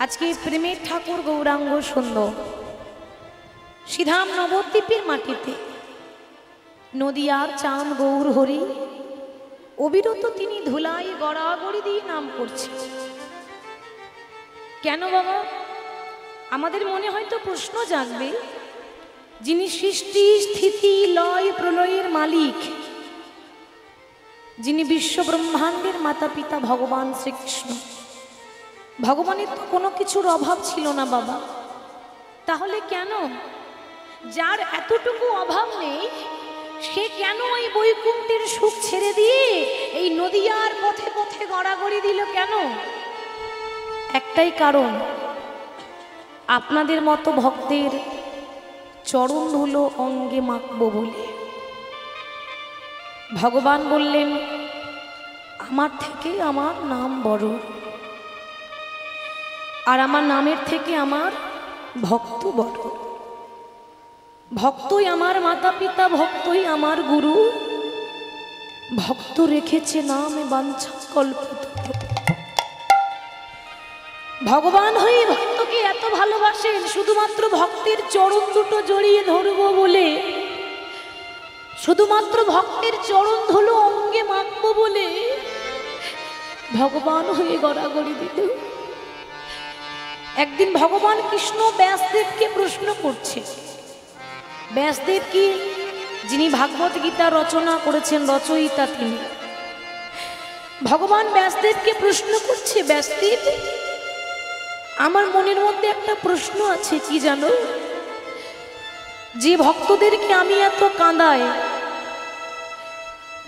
আজকে প্রেমের ঠাকুর গৌরাঙ্গ সুন্দর সিধাম নবদ্বীপের মাটিতে নদিয়ার চাঁদ গৌর হরি অবিরত তিনি ধুলাই গড়াগড়ি দিয়ে নাম করছে। কেন বাবা? আমাদের মনে হয়তো প্রশ্ন জাগবে, যিনি সৃষ্টি স্থিতি লয় প্রলয়ের মালিক, যিনি বিশ্ব ব্রহ্মাণ্ডের মাতা পিতা ভগবান শ্রীকৃষ্ণ, ভগবানের তো কোনো কিছুর অভাব ছিল না বাবা। তাহলে কেন যার এতটুকু অভাব নেই সে কেন এই বৈকুণ্ঠের সুখ ছেড়ে দিয়ে এই নদিয়ার পথে পথে গড়াগড়ি দিল কেন? একটাই কারণ, আপনাদের মতো ভক্তের চরণ ধুলো অঙ্গে মাখবো বলে। ভগবান বললেন আমার থেকে আমার নাম বড়, আর আমার নামের থেকে আমার ভক্ত বড়। ভক্তই আমার মাতা পিতা, ভক্তই আমার গুরু, ভক্ত রেখেছে নামে বাঞ্ছা কল্পিত। ভগবান হয়ে ভক্তকে এত ভালোবাসেন শুধুমাত্র ভক্তের চরণ দুটো জড়িয়ে ধরবো বলে, শুধুমাত্র ভক্তের চরণ ধুলো অঙ্গে মাখবো বলে ভগবান হয়ে গড়াগড়ি দিল। একদিন ভগবান কৃষ্ণ ব্যাসদেবকে প্রশ্ন করছে। ব্যাসদেব কি, যিনি ভাগবত গীতা রচনা করেছেন, রচয়িতা তিনি। ভগবান ব্যাসদেবকে প্রশ্ন করছে, ব্যাসদেব আমার মনের মধ্যে একটা প্রশ্ন আছে, কি জানো? যে ভক্তদেরকে আমি এত কাঁদাই,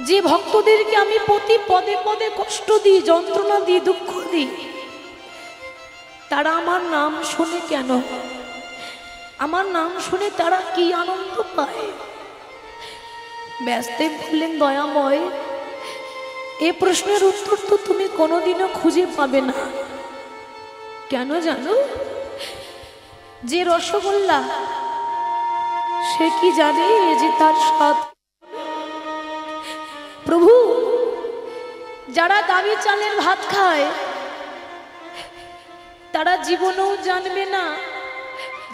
যে ভক্তদেরকে আমি প্রতি পদে পদে কষ্ট দিই, যন্ত্রণা দিই, দুঃখ দিই, তারা আমার নাম শুনে কেন? আমার নাম শুনে তারা কি আনন্দ পায়? ব্যাসদেব বললেন, দয়াময় এ প্রশ্নের উত্তর তো তুমি কোনোদিনও খুঁজে পাবে না। কেন জানো? যে রসগোল্লা সে কি জানে যে তার স্বাদ? প্রভু, যারা দামি চালের ভাত খায় তারা জীবনেও জানবে না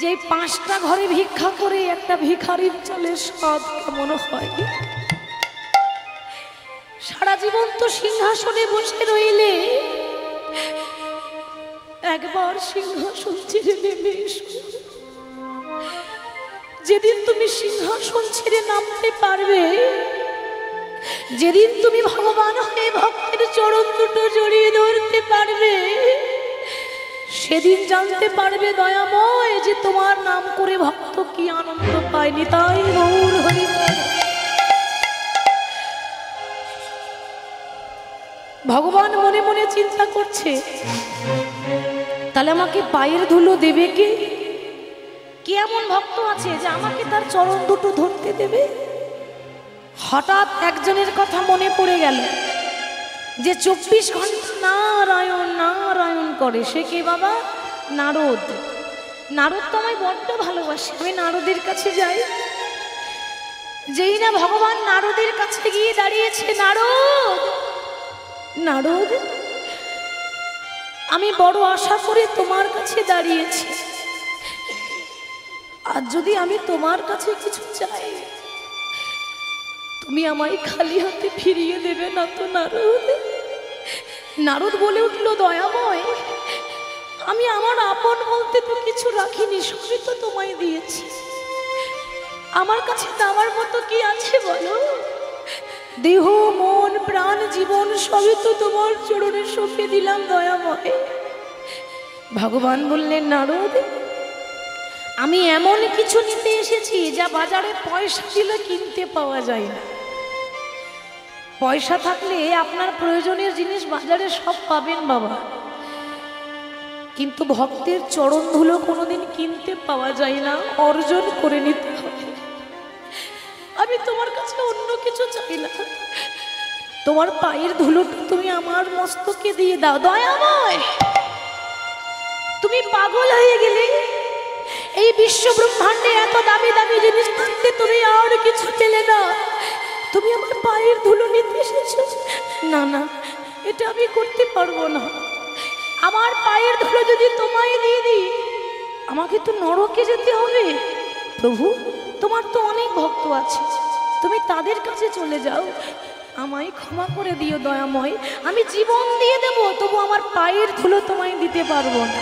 যে 5টা ঘরে ভিক্ষা করে একটা ভিখারির চালের স্বাদ কেমন হয়। সারা জীবন তো সিংহাসনে বসে রইলে, একবার সিংহাসন ছেড়ে নেমে এসো। যেদিন তুমি সিংহাসন ছেড়ে নামতে পারবে, যেদিন তুমি ভগবান হয়ে ভক্তের চরণ দুটো জড়িয়ে ধরতে পারবে, সেদিন জানতে পারবে দয়াময় যে তোমার নাম করে ভক্ত কি আনন্দ পায়নি। তাই গৌর হরি। ভগবান মনে মনে চিন্তা করছে, তাহলে আমাকে পায়ের ধুলো দেবে কে? কি এমন ভক্ত আছে যে আমাকে তার চরণ দুটো ধরতে দেবে? হঠাৎ একজনের কথা মনে পড়ে গেল, যে 24 ঘন্টা নারায়ণ নারায়ণ করে। সে কে বাবা? নারদ। নারদ তো আমায় বড্ড ভালোবাসে, আমি নারদের কাছে যাই। যেই না ভগবান নারদের কাছে গিয়ে দাঁড়িয়েছে, নারদ নারদ আমি বড় আশা করে তোমার কাছে দাঁড়িয়েছি, আর যদি আমি তোমার কাছে কিছু চাই তুমি আমায় খালি হাতে ফিরিয়ে দেবে না তো নারদ? নারদ বলে উঠল, দয়াময় আমি আমার আপন বলতে তো কিছু রাখিনি, সবই তো তোমায় দিয়েছি। আমার কাছে দেওয়ার মতো কি আছে বলো? দেহ মন প্রাণ জীবন সবই তো তোমার চরণে সঁপে দিলাম দয়াময়। ভগবান বললেন, নারদ আমি এমন কিছু নিতে এসেছি যা বাজারে পয়সা দিলে কিনতে পাওয়া যায় না। পয়সা থাকলে আপনার প্রয়োজনীয় জিনিস বাজারে সব পাবেন বাবা, কিন্তু ভক্তের চরণ ধুলো কোনোদিন কিনতে পাওয়া যায় না, অর্জন করে নিতে হবে। আমি তোমার কাছে অন্য কিছু চাই না, তোমার পায়ের ধুলোটা তুমি আমার মস্তকে দিয়ে দাও। দয়াময় তুমি পাগল হয়ে গেলে? এই বিশ্ব ব্রহ্মাণ্ডে এত দামি দামি জিনিস থাকতে তুমি আর কিছু পেলে না, তুমি আমার পায়ের ধুলো নিতে এসেছো? না না, এটা আমি করতে পারবো না। আমার পায়ের ধুলো যদি তোমায় আমাকে তো নরকে যেতে হবে। প্রভু, তোমার তো অনেক ভক্ত আছে, তুমি তাদের কাছে চলে যাও, আমায় ক্ষমা করে দিও দয়াময়। আমি জীবন দিয়ে দেব, তবু আমার পায়ের ধুলো তোমায় দিতে পারবো না।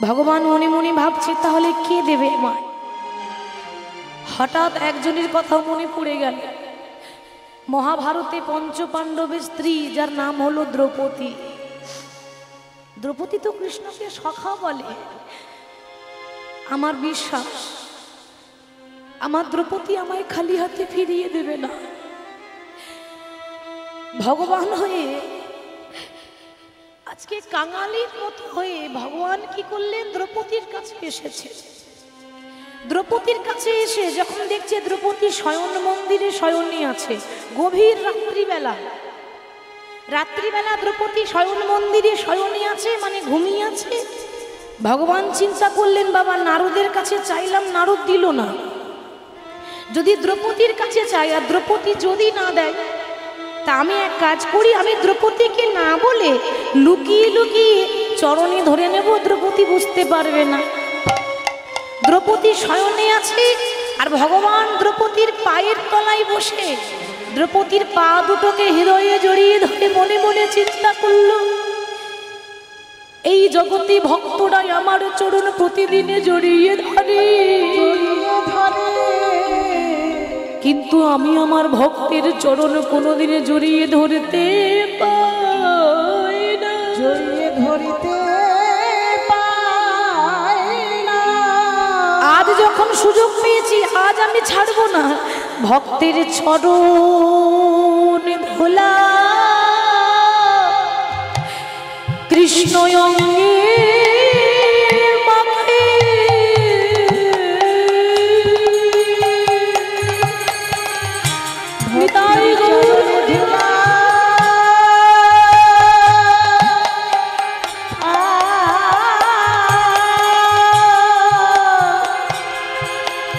ভগবান মনে মনে ভাবছে তাহলে কে দেবে আমায়। হঠাৎ একজনের কথা মনে পড়ে গেল। মহাভারতে পঞ্চপাণ্ডবের স্ত্রী, যার নাম হলো দ্রৌপদী। দ্রৌপদী তো কৃষ্ণকে সখা বলে। আমার বিশ্বাস আমার দ্রৌপদী আমায় খালি হাতে ফিরিয়ে দেবে না। ভগবান হয়ে আজকে কাঙালির মতো হয়ে ভগবান কি করলেন, দ্রৌপদীর কাছে এসেছে। দ্রৌপদীর কাছে এসে যখন দেখছে দ্রৌপদী শয়ন মন্দিরে শয়নী আছে, গভীর রাত্রিবেলা দ্রৌপদী শয়ন মন্দিরে শয়নী আছে, মানে ঘুমিয়ে আছে। ভগবান চিন্তা করলেন, বাবা নারদের কাছে চাইলাম, নারদ দিল না, যদি দ্রৌপদীর কাছে চাই আর দ্রৌপদী যদি না দেয়, তা আমি এক কাজ করি, আমি দ্রৌপদীকে না বলে লুকিয়ে লুকিয়ে চরণে ধরে নেব, দ্রৌপদী বুঝতে পারবে না। দ্রৌপদী শয়নে আছে আর ভগবান দ্রৌপদীর পায়ের তলায় বসে দ্রৌপদীর পা দুটোকে হৃদয়ে জড়িয়ে ধরে মনে মনে চিন্তা করল, এই জগতে ভক্তরাই আমার চরণ প্রতিদিনে জড়িয়ে ধরে, কিন্তু আমি আমার ভক্তের চরণ কোনোদিনে জড়িয়ে ধরতে পাই না, জড়িয়ে ধরতে পাই না। আজ যখন সুযোগ পেয়েছি, আজ আমি ছাড়বো না ভক্তের চরণ ধুলা। কৃষ্ণ অঙ্গে মাখে নিতাই গৌর ধুলা।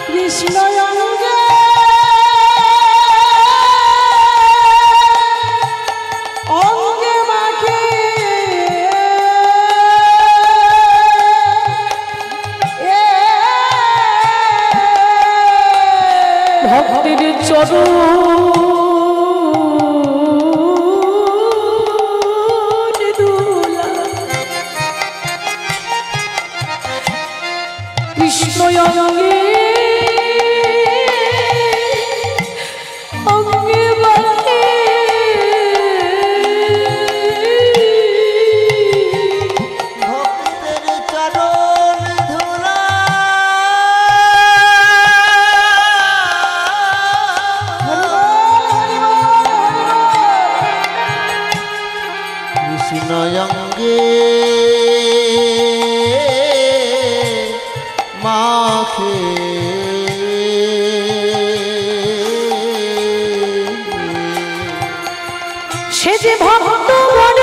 কৃষ্ণ অঙ্গে অঙ্গে মাখে ভক্তের চরণ ধুলা। কৃষ্ণ অঙ্গে অঙ্গে মাখে ভক্তের চরণ ধুলা। কৃষ্ণ অঙ্গে মাখে সে যে ভক্ত বড়,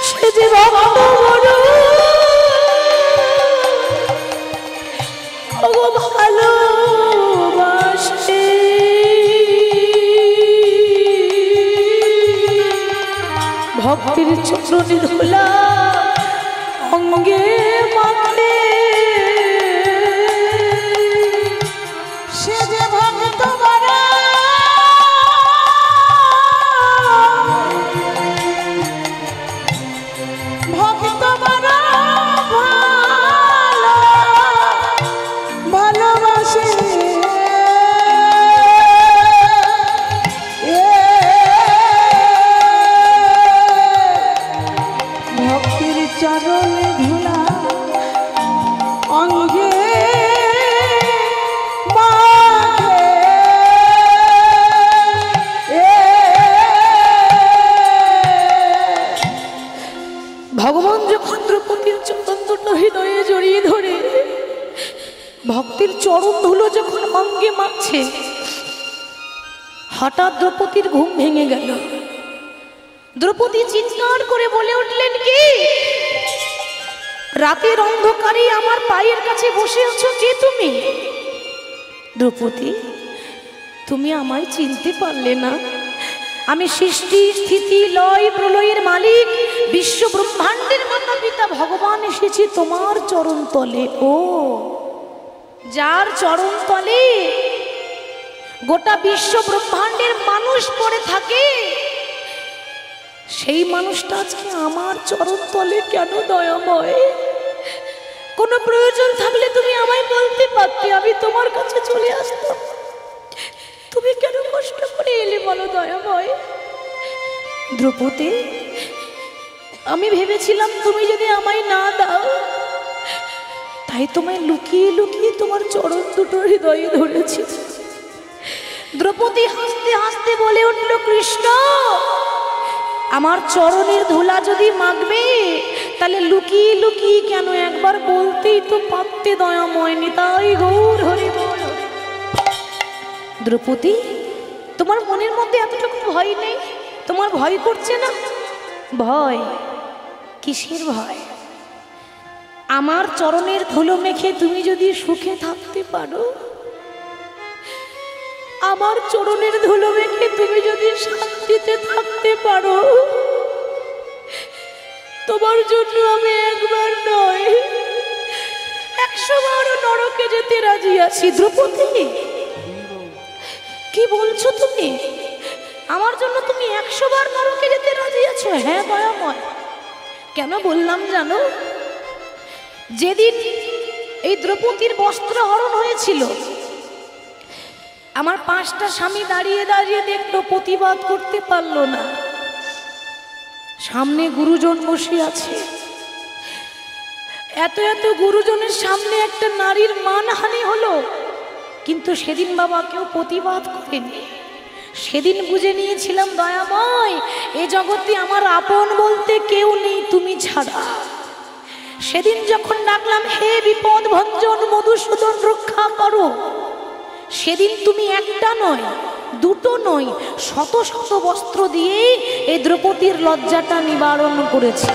সে যে ভক্ত বড় ভালোবাসে। ভক্তের চরণ ধুলা অঙ্গে মাখে, সে যে ভক্ত বড় ভক্ত বড় ভালোবাসে। ভক্তের চরণ ধুলা অঙ্গে মাখে। ভগবান যখন দ্রৌপদীর চরণ দুটো হৃদয়ে জড়িয়ে ধরে ভক্তের চরণ ধুলো যখন অঙ্গে মাখছে, হঠাৎ দ্রৌপদীর ঘুম ভেঙে গেল। দ্রৌপদী চিৎকার করে বলে উঠলেন, কি রাতের অন্ধকারে আমার পায়ের কাছে বসে আছো, কে তুমি? দ্রৌপদী, তুমি আমায় চিনতে পারলে না? আমি সৃষ্টি স্থিতি লয় প্রলয়ের মালিক, বিশ্ব ব্রহ্মাণ্ডের মাতা পিতা ভগবান এসেছি তোমার চরণ তলে। ও যার চরণ তলে গোটা বিশ্ব ব্রহ্মাণ্ডের মানুষ পড়ে থাকে, সেই মানুষটা আজকে আমার চরণ তলে কেন দয়াময়? কোনো প্রয়োজন থাকলে তুমি আমায় বলতে পারতে, আমি তোমার কাছে চলে আসতাম। তুমি কেন কষ্ট করে এলে বলো দয়াময়? দ্রৌপদী, আমি ভেবেছিলাম তুমি যদি আমায় না দাও, তাই তোমায় লুকিয়ে লুকিয়ে তোমার চরণ দুটো হৃদয়ে ধরেছি। দ্রৌপদী হাসতে হাসতে বলে উঠল, কৃষ্ণ, আমার চরণের ধুলা যদি মাগবে তাহলে লুকিয়ে লুকিয়ে কেন? একবার বলতেই তো পারতে দয়াময়। নিতাই গৌর হরি বল। দ্রৌপদী, তোমার মনের মধ্যে এতটুকু ভয় নেই? তোমার ভয় করছে না? ভয় কিসের ভয়? আমার চরণের ধুলো মেখে তুমি যদি সুখে থাকতে পারো, আমার চরণের ধুলো মেখে তুমি যদি শান্তিতে থাকতে পারো, তোমার জন্য আমি একবার নয় 100 বার নরকে যেতে রাজি আছি। দ্রৌপদী, কি বলছো তুমি? আমার জন্য তুমি 100 বার নরকে যেতে রাজি আছো? হ্যাঁ দয়াময়। কেন বললাম জানো? যেদিন এই দ্রৌপদীর বস্ত্র হরণ হয়েছিল, আমার 5টা স্বামী দাঁড়িয়ে দাঁড়িয়ে দেখলো, প্রতিবাদ করতে পারলো না। সামনে গুরুজন বসে আছে, এত এত গুরুজনের সামনে একটা নারীর মানহানি হলো, কিন্তু সেদিন বাবা কেউ প্রতিবাদ করেনি। সেদিন বুঝে নিয়েছিলাম দয়াময়, এ জগতে আমার আপন বলতে কেউ নেই তুমি ছাড়া। সেদিন যখন ডাকলাম, হে বিপদ ভঞ্জন মধুসূদন রক্ষা করো, সেদিন তুমি একটা নয়, দুটো নয়, শত শত বস্ত্র দিয়ে এই দ্রৌপদীর লজ্জাটা নিবারণ করেছে।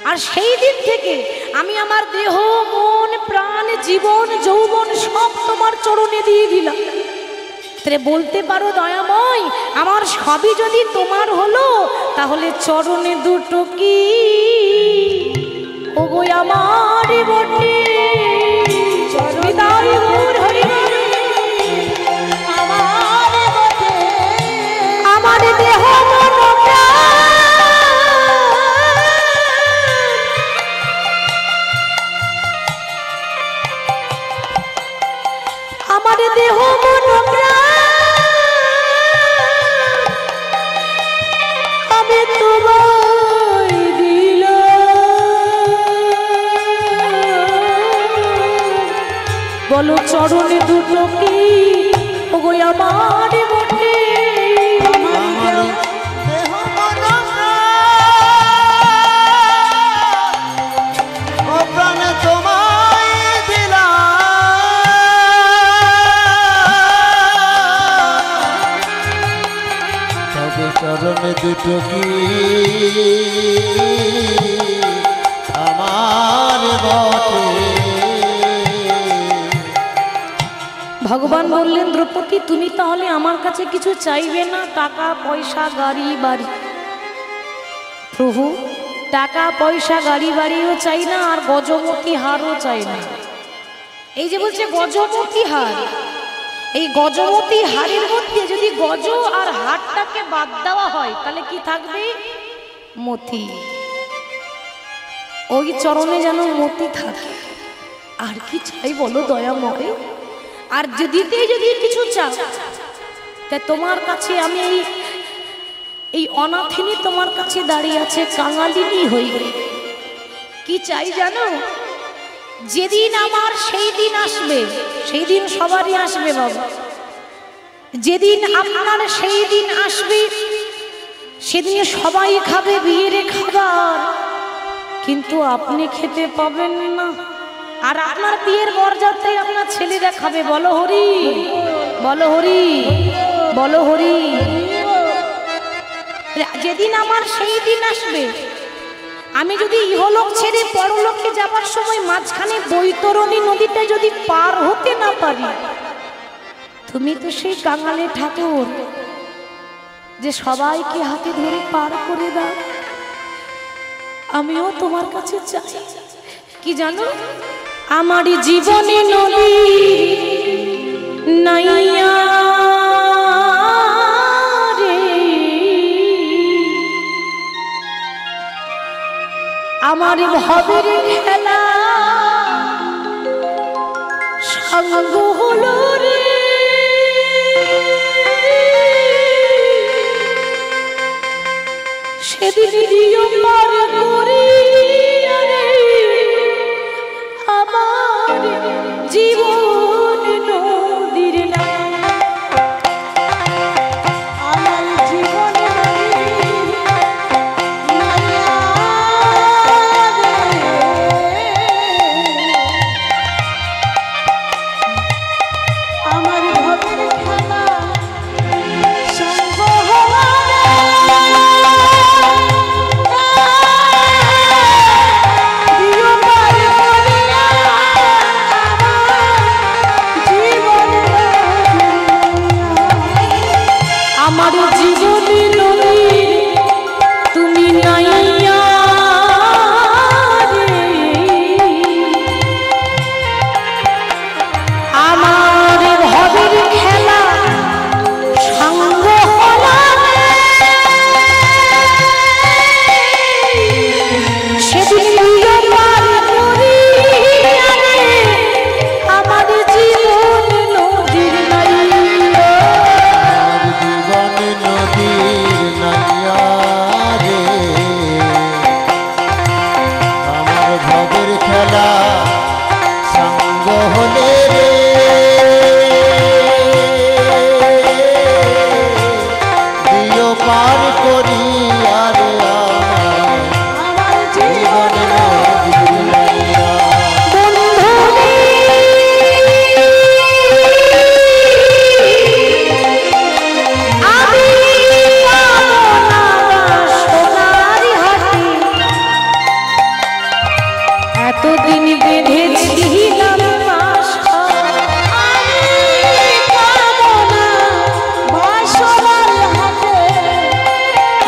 আর সেই দিন থেকে আমি আমার দেহ, মন, প্রাণ, জীবন, যৌবন সব তোমার চরণে দিয়ে দিলাম। তাহলে বলতে পারো দয়াময়, আমার সবই যদি তোমার হলো, তাহলে চরণে দুটো কি ওগো আমার বটে? চরণিতাই গৌর হরি আমার বটে, আমার দেহ মন আমার দেহ মন আমি তোমায় দিলাম। বলো চরণে দুটো কি ওগো আমার বটে? আমার দেহ মন ও প্রাণ তোমায় দিলাম, তবে চরণে দুটো কি আমার বটে। ভগবান বললেন, দ্রৌপদী তুমি তাহলে আমার কাছে কিছু চাইবে না? টাকা পয়সা গাড়ি বাড়ি? প্রভু, টাকা পয়সা গাড়ি বাড়িও চাই না, আর গজমতি হারও চাই না। এই যে বলছে গজমতি হার, এই গজমতি হারের মধ্যে যদি গজ আর হারটাকে বাদ দেওয়া হয় তাহলে কি থাকবে? মতি। ওই চরণে যেন মতি থাকে। আর কি চাই বলো দয়াময়? আর যদি কিছু চাও, তা তোমার কাছে আমি এই অনাথিনী তোমার কাছে দাঁড়িয়ে আছে, কাঙালিনী হয়ে। কি চাই জানো? যেদিন আমার সেই দিন আসবে, সেই দিন সবারই আসবে বাবা। যেদিন আপনার সেই দিন আসবে, সেদিন সবাই খাবে বিয়ের খাবার, কিন্তু আপনি খেতে পাবেন না। আর আপনার বিয়ের বরযাত্রী আপনার ছেলেরা খাবে। বলো হরি, বলো হরি, বলো হরি। যেদিন আমার সেই দিন আসবে, আমি যদি ইহলোক ছেড়ে পরলোকে যাবার সময় মাঝখানে বৈতরণী নদীটা যদি পার হতে না পারি, তুমি তো সেই কাঙালে ঠাকুর যে সবাইকে হাতে ধরে পার করে দাও। আমিও তোমার কাছে চাই কি জানো, আমার জীবনে নদী নাইয়া রে, আমার ভবের খেলা সঙ্গ হলো রে। সেদিন পার করি আমার জীবন নদীর নাম, আমার জীবন আমার ভবের খেলা সঙ্গ হওয়া আমার জীবনে নদী তুমি নাইয়া রে, আমার ভবের খেলা সঙ্গ হলো রে। সেদিন পার করি আমার জীবন নদীর নাইয়া, নদীর নাইয়া রে, আমার ভবের খেলা সঙ্গ হলে রে, দিও পার করি আর আমার জীবন নদীর নাইয়া। এতদিন বেঁধেছিলাম বাসা, বাসনার হাতে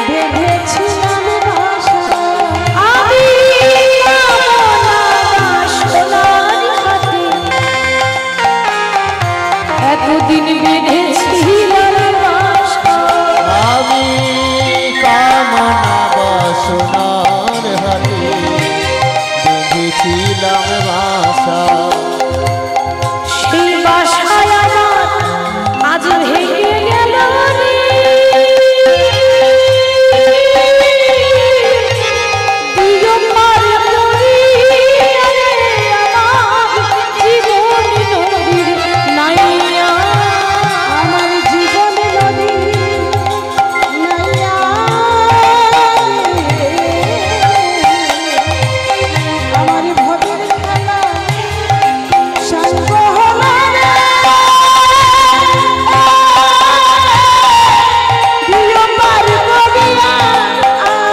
বেঁধেছিলাম বাসা, আমি বাসনার হাতে এতদিন বেঁধেছিলাম বাসা, আমি কামনা বাসনার হাতে বেঁধেছিলাম বাসা, সেই বাসায় আমার আজ ভেঙে গেল রে। দিও পার করি আমার জীবন নদীর নাইয়া, আমার জীবন নদীর নাইয়া রে, আমার ভবের খেলা সঙ্গ হলো রে। দিও পার করিয়া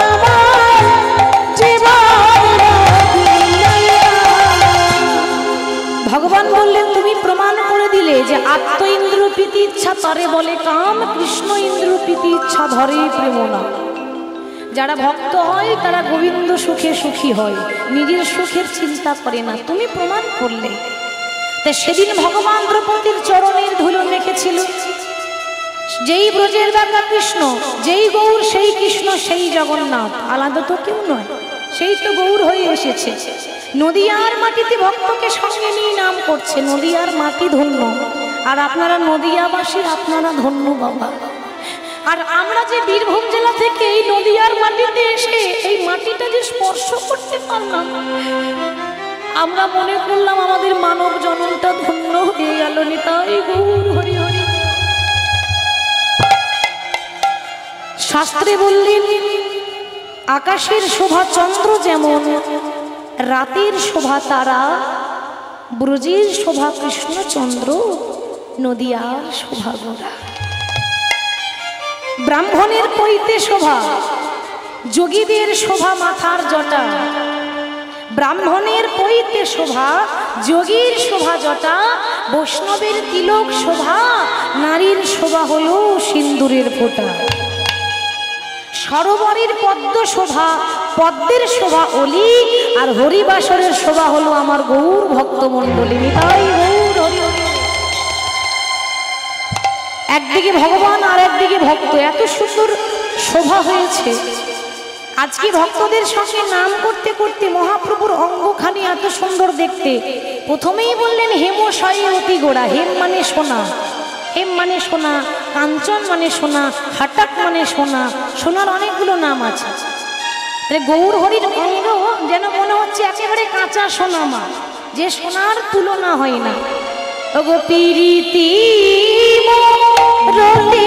আমার জীবন নদীর নাইয়া। ভগবান বললেন তুমি প্রমাণ করে দিলে যে আত্ম ইন্দ্র প্রীতি ইচ্ছা তারে বলে কাম, কৃষ্ণ ইন্দ্র প্রীতি ইচ্ছা ধরে প্রেম না। যারা ভক্ত হয় তারা গোবিন্দ সুখে সুখী হয়, নিজের সুখের চিন্তা করে না, তুমি প্রমাণ করলে। তাই সেদিন ভগবান দ্রৌপদীর চরণের ধুলো মেখেছিল। যেই ব্রজের বাঁকা কৃষ্ণ, যেই গৌর সেই কৃষ্ণ সেই জগন্নাথ, আলাদা তো কেউ নয়, সেই তো গৌর হয়ে এসেছে। নদিয়ার মাটিতে ভক্তকে সঙ্গে নিয়ে নাম করছে, নদিয়ার মাটি ধন্য। আর আপনারা নদিয়াবাসী, আপনারা ধন্য বাবা। আর আমরা যে বীরভূম জেলা থেকে এই নদিয়ার মাটিতে এসে এই মাটিটা যে স্পর্শ করতে পারলাম, আমরা মনে করলাম আমাদের মানব জননটা ধন্য হয়ে গেল। নিতাই গৌর হরি হরি। শাস্ত্রে বললেন আকাশের শোভা চন্দ্র যেমন, রাতের শোভা তারা, ব্রজের শোভা কৃষ্ণচন্দ্র, নদিয়ার শোভা গোরা। ব্রাহ্মণের পৈতে শোভা, যোগীদের শোভা মাথার জটা। ব্রাহ্মণের পৈতে শোভা, যোগীর শোভা জটা, বৈষ্ণবের তিলক শোভা, নারীর শোভা হলো সিন্দুরের ফোঁটা। সরোবরের পদ্ম শোভা, পদ্মের শোভা অলি, আর হরিবাসরের শোভা হলো আমার গৌর ভক্তমণ্ডলী। তাই গৌর হরি হরি। একদিকে ভগবান আর একদিকে ভক্ত, এত সুন্দর শোভা হয়েছে। আজকে ভক্তদের সঙ্গে নাম করতে করতে মহাপ্রভুর অঙ্গখানি এত সুন্দর দেখতে। প্রথমেই বললেন হেমশয়ে অতি গোড়া। হেম মানে সোনা, হেম মানে সোনা, কাঞ্চন মানে সোনা, হাটাক মানে সোনা, সোনার অনেকগুলো নাম আছে। গৌর হরির অঙ্গ যেন মনে হচ্ছে একেবারে কাঁচা সোনা মা, যে সোনার তুলনা হয় না। ওগো পিরিতি রতি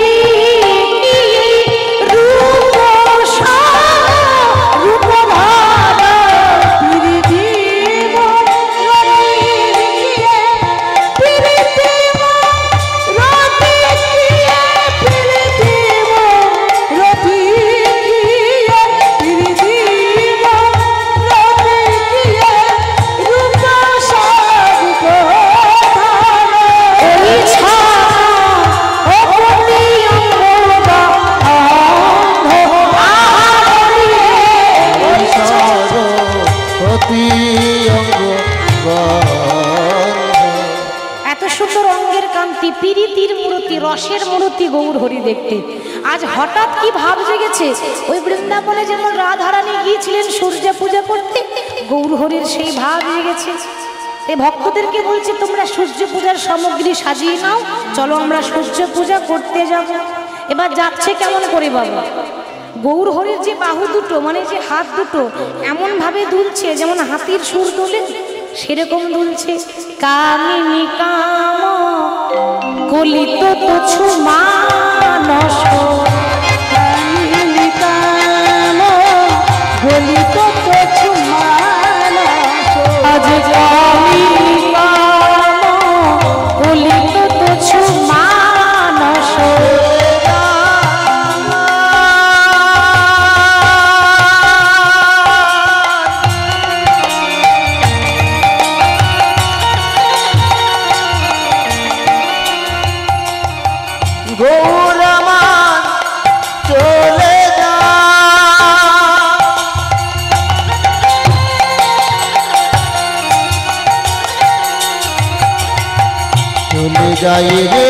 রসের মূর্তি গৌর হরি দেখতে। আজ হঠাৎ কি ভাব জেগেছে, ওই বৃন্দাবনে যেমন রাধারানী গিয়েছিলেন সূর্য পূজা করতে, গৌর হরির সেই ভাব জেগেছে। এই ভক্তদেরকে বলছে তোমরা সূর্য পূজার সামগ্রী সাজিয়ে নাও, চলো আমরা সূর্য পূজা করতে যাব। এবার যাচ্ছে কেমন করে বাবা, গৌর হরির যে বাহু দুটো মানে যে হাত দুটো এমন ভাবে দুলছে যেমন হাতির সুর দোলে, সেরকম দুলছে। কামিনী কাম কলিত তুছু মানস, কামিনী কাম কলিত তুছু মানস, আজ কামিনী কাম কলিত তুছু মানস। যাই রে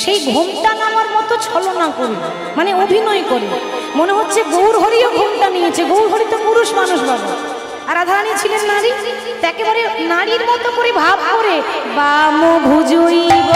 সেই ঘুমটা নামার মতো ছলনা করি, মানে অভিনয় করি, মনে হচ্ছে গৌর হরিও ঘুমটা নিয়েছে। গৌর হরি তো পুরুষ মানুষ বাবা, আর রাধারানী ছিলেন নারী। একেবারে নারীর মতো করে ভাব করে বাম ভুজুইব